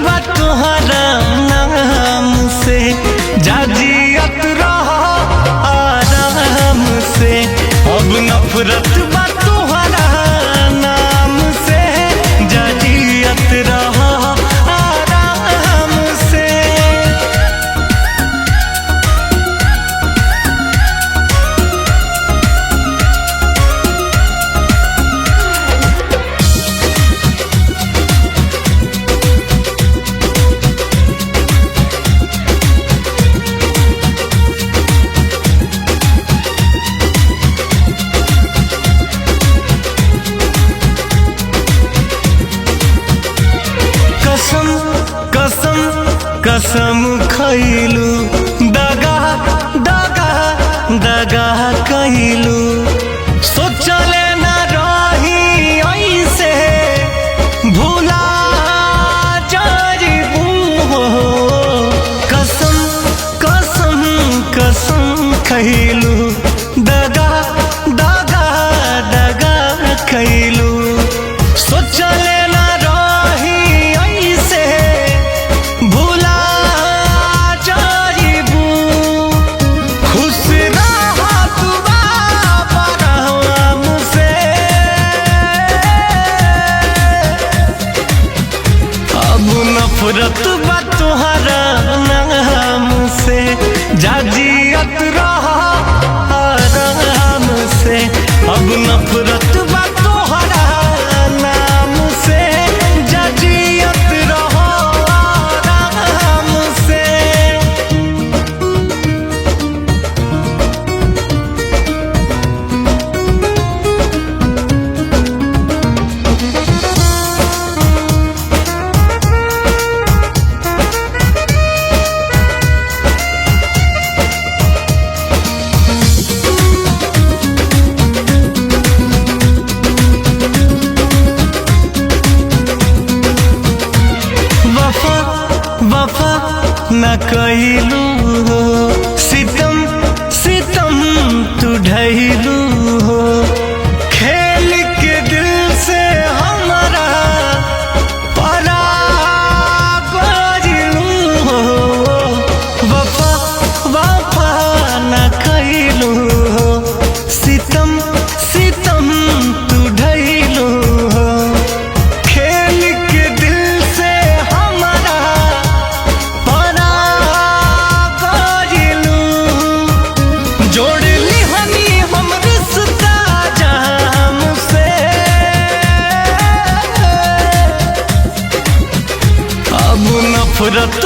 बा तोहरा नाम से, जाजियत रह आराम से। अब नफरत बा तोहरा नाम से, जाजियत रह आराम से। कसम खैलू, दगा दगा दगा कैलू। सोचले न रही ऐसे भूला जाइबू हो। कसम कसम कसम खैलू, दगा दगा दगा कैलू। सोचले न रही ऐसे भूला जाइबू। खुश रह तू आराम से। अब नफरत बा तोहरा नाम से, जाजियत रह आराम से। अब नफरत बा तोहरा नाम से, जाजियत रह आराम से। वफा न कैलू हो, सितम सितम तू ढैलू हो। खेल के दिल से हमारा परा गइलू हो। वफा वफा न कैलू हो, सितम सितम तू ढैलू हो। खेल के दिल से हमारा जोड़ ली हनी हम रिश्ता जाम से। अब नफरत